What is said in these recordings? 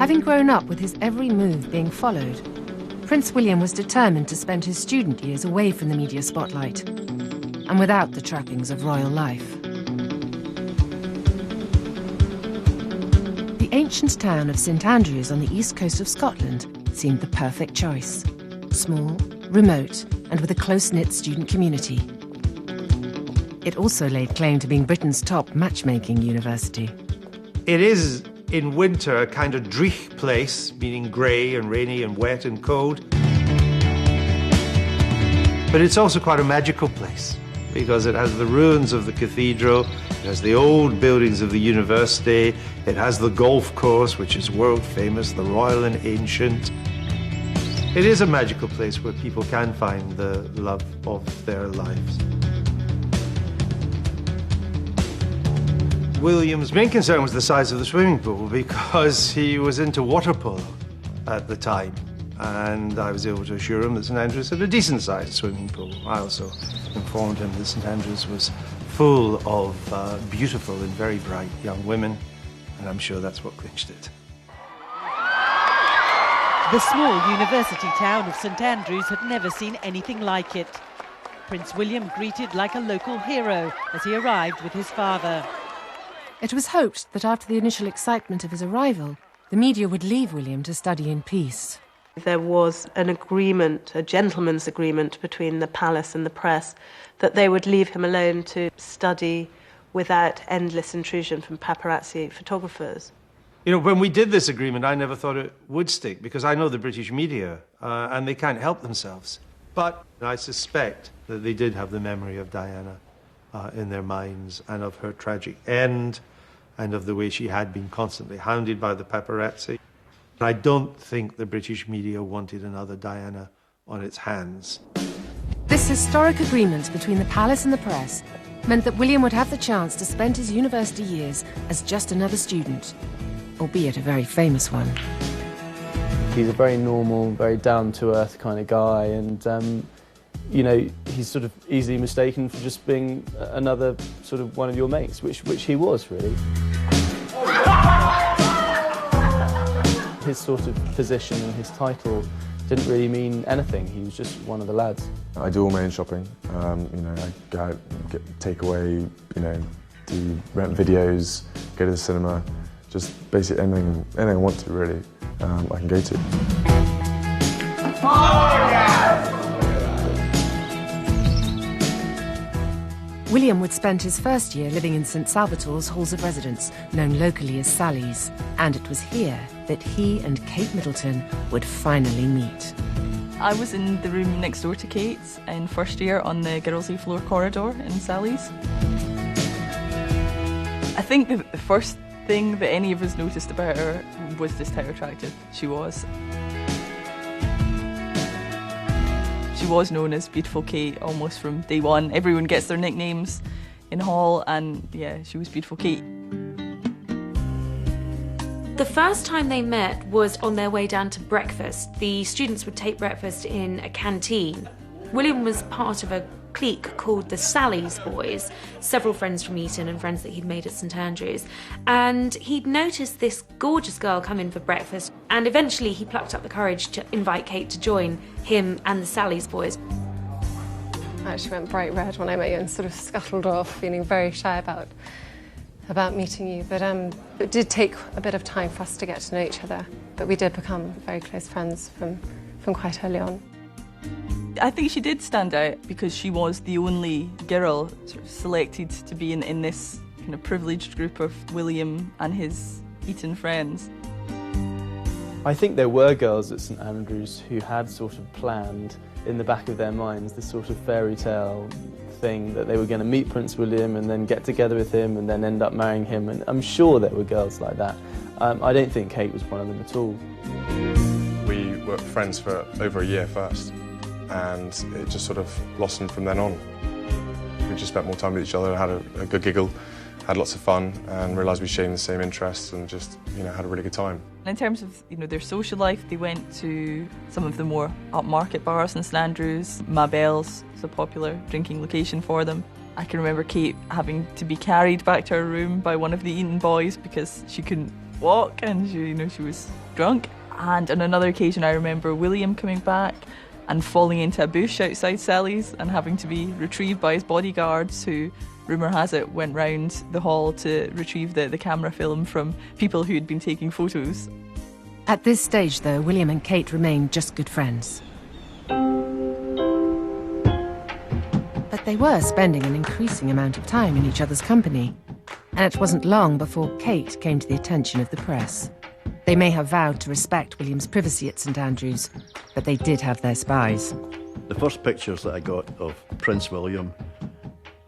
Having grown up with his every move being followed, Prince William was determined to spend his student years away from the media spotlight and without the trappings of royal life. The ancient town of St Andrews on the east coast of Scotland seemed the perfect choice. Small, remote, and with a close-knit student community. It also laid claim to being Britain's top matchmaking university. It is, in winter, a kind of dreich place, meaning grey and rainy and wet and cold. But it's also quite a magical place, because it has the ruins of the cathedral, it has the old buildings of the university, it has the golf course, which is world famous, the Royal and Ancient. It is a magical place where people can find the love of their lives. William's main concern was the size of the swimming pool because he was into water polo at the time. And I was able to assure him that St Andrews had a decent-sized swimming pool. I also informed him that St Andrews was full of beautiful and very bright young women, and I'm sure that's what clinched it. The small university town of St Andrews had never seen anything like it. Prince William greeted like a local hero as he arrived with his father. It was hoped that after the initial excitement of his arrival, the media would leave William to study in peace. There was an agreement, a gentleman's agreement between the palace and the press, that they would leave him alone to study without endless intrusion from paparazzi photographers. You know, when we did this agreement, I never thought it would stick, because I know the British media, and they can't help themselves. But I suspect that they did have the memory of Diana in their minds, and of her tragic end, and of the way she had been constantly hounded by the paparazzi. I don't think the British media wanted another Diana on its hands. This historic agreement between the palace and the press meant that William would have the chance to spend his university years as just another student, albeit a very famous one. He's a very normal, very down-to-earth kind of guy, and you know, he's sort of easily mistaken for just being another sort of one of your mates, which he was, really. His sort of position and his title didn't really mean anything. He was just one of the lads. I do all my own shopping. You know, I go out, get takeaway, you know, do rent videos, go to the cinema, just basically anything I want to, really, I can go to. William would spend his first year living in St Salvator's halls of residence, known locally as Sally's, and it was here that he and Kate Middleton would finally meet. I was in the room next door to Kate's in first year on the girls' floor corridor in Sally's. I think the first thing that any of us noticed about her was just how attractive she was. She was known as Beautiful Kate almost from day one. Everyone gets their nicknames in hall, and yeah, she was Beautiful Kate. The first time they met was on their way down to breakfast. The students would take breakfast in a canteen. William was part of a clique called the Sally's Boys, several friends from Eton and friends that he'd made at St Andrews, and he'd noticed this gorgeous girl come in for breakfast, and eventually he plucked up the courage to invite Kate to join him and the Sally's Boys. I actually went bright red when I met you and sort of scuttled off, feeling very shy about meeting you, but it did take a bit of time for us to get to know each other, but we did become very close friends from quite early on. I think she did stand out because she was the only girl sort of selected to be in this kind of privileged group of William and his Eton friends. I think there were girls at St Andrews who had sort of planned in the back of their minds this sort of fairy tale thing that they were going to meet Prince William and then get together with him and then end up marrying him, and I'm sure there were girls like that. I don't think Kate was one of them at all. We were friends for over a year first, and it just sort of blossomed from then on. We just spent more time with each other, had a good giggle, had lots of fun, and realised we shared the same interests, and just, you know, had a really good time. In terms of, you know, their social life, they went to some of the more upmarket bars in St Andrews. Mabel's was a popular drinking location for them. I can remember Kate having to be carried back to her room by one of the Eton boys because she couldn't walk, and she was drunk. And on another occasion, I remember William coming back and falling into a bush outside Sally's and having to be retrieved by his bodyguards, who, rumour has it, went round the hall to retrieve the camera film from people who had been taking photos. At this stage, though, William and Kate remained just good friends. But they were spending an increasing amount of time in each other's company, and it wasn't long before Kate came to the attention of the press. They may have vowed to respect William's privacy at St Andrews, but they did have their spies. The first pictures that I got of Prince William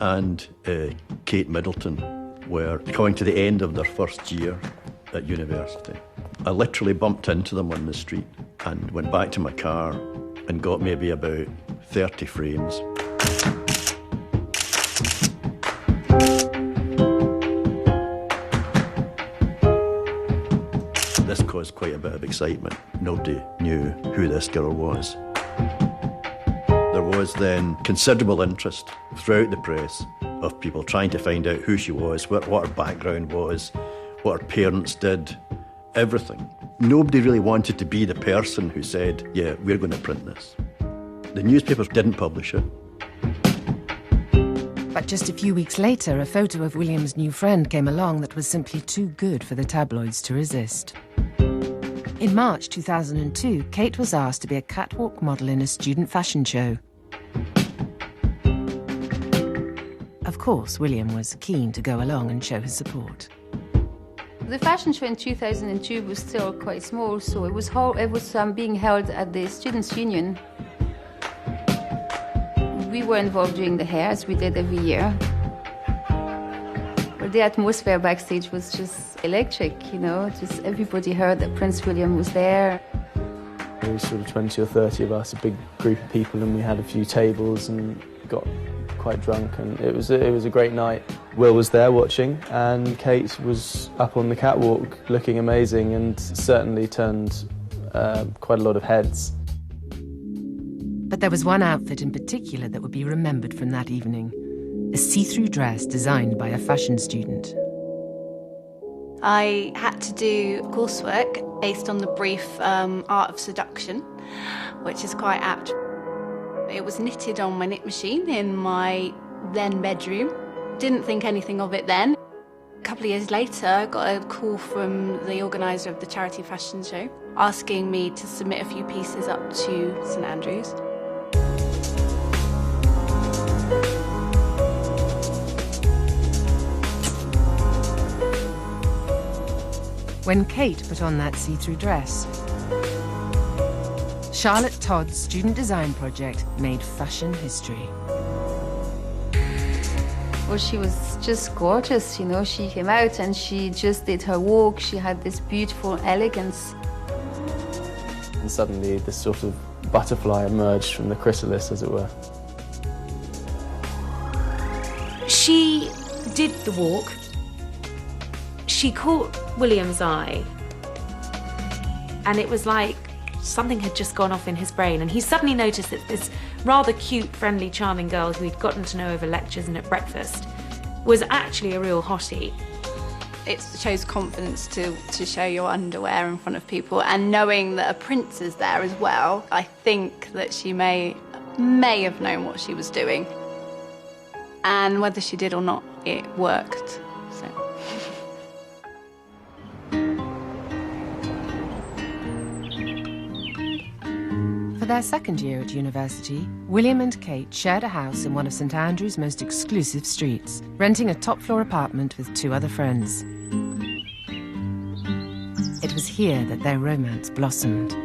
and Kate Middleton were coming to the end of their first year at university. I literally bumped into them on the street and went back to my car and got maybe about 30 frames. This caused quite a bit of excitement. Nobody knew who this girl was. There was then considerable interest throughout the press of people trying to find out who she was, what her background was, what her parents did, everything. Nobody really wanted to be the person who said, yeah, we're going to print this. The newspapers didn't publish it. But just a few weeks later, a photo of William's new friend came along that was simply too good for the tabloids to resist. In March 2002, Kate was asked to be a catwalk model in a student fashion show. Of course, William was keen to go along and show his support. The fashion show in 2002 was still quite small, so it was being held at the Students' Union. We were involved doing the hair, as we did every year. But the atmosphere backstage was just electric, just everybody heard that Prince William was there. There was sort of 20 or 30 of us, a big group of people, and we had a few tables and got quite drunk, and it was a great night. Will was there watching, and Kate was up on the catwalk looking amazing and certainly turned quite a lot of heads. But there was one outfit in particular that would be remembered from that evening. A see-through dress designed by a fashion student. I had to do coursework based on the brief Art of Seduction, which is quite apt. It was knitted on my knit machine in my then bedroom. Didn't think anything of it then. A couple of years later, I got a call from the organiser of the charity fashion show asking me to submit a few pieces up to St Andrews. When Kate put on that see-through dress, Charlotte Todd's student design project made fashion history. Well, she was just gorgeous, She came out and she just did her walk. She had this beautiful elegance. And suddenly this sort of butterfly emerged from the chrysalis, as it were. She did the walk. She caught William's eye, and it was like something had just gone off in his brain, and he suddenly noticed that this rather cute, friendly, charming girl who he'd gotten to know over lectures and at breakfast was actually a real hottie. It shows confidence to show your underwear in front of people, and knowing that a prince is there as well, I think that she may have known what she was doing. And whether she did or not, it worked. So. For their second year at university, William and Kate shared a house in one of St Andrews' most exclusive streets, renting a top-floor apartment with two other friends. It was here that their romance blossomed.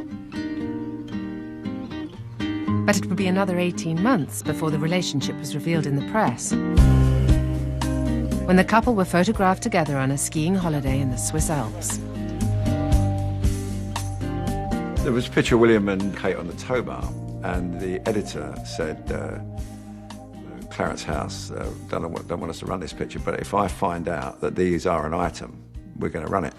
But it would be another 18 months before the relationship was revealed in the press. When the couple were photographed together on a skiing holiday in the Swiss Alps. There was a picture of William and Kate on the tow bar, and the editor said, Clarence House don't want us to run this picture, but if I find out that these are an item, we're going to run it.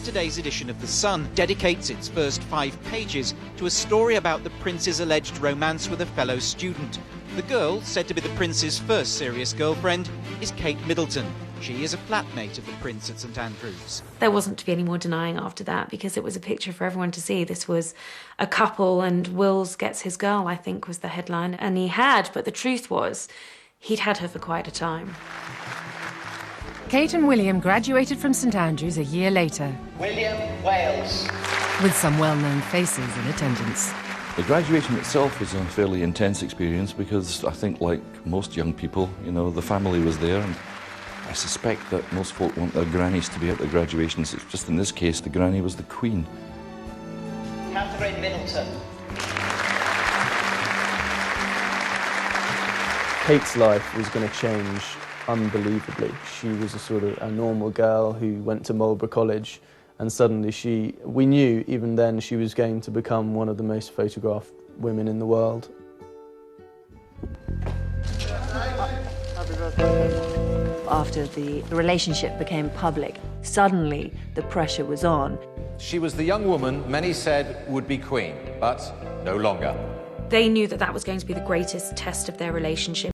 Today's edition of The Sun dedicates its first 5 pages to a story about the prince's alleged romance with a fellow student. The girl, said to be the prince's first serious girlfriend, is Kate Middleton. She is a flatmate of the Prince at St Andrews. There wasn't to be any more denying after that, because it was a picture for everyone to see. This was a couple, and Wills gets his girl, I think, was the headline. And he had, but the truth was, he'd had her for quite a time. Kate and William graduated from St Andrews a year later. William Wales. With some well-known faces in attendance. The graduation itself was a fairly intense experience because I think, like most young people, you know, the family was there, and I suspect that most folk want their grannies to be at their graduations. It's just in this case, the granny was the Queen. Catherine Middleton. Kate's life was going to change unbelievably. She was a sort of a normal girl who went to Marlborough College, and suddenly we knew even then she was going to become one of the most photographed women in the world. After the relationship became public, suddenly the pressure was on. She was the young woman many said would be queen, but no longer. They knew that that was going to be the greatest test of their relationship.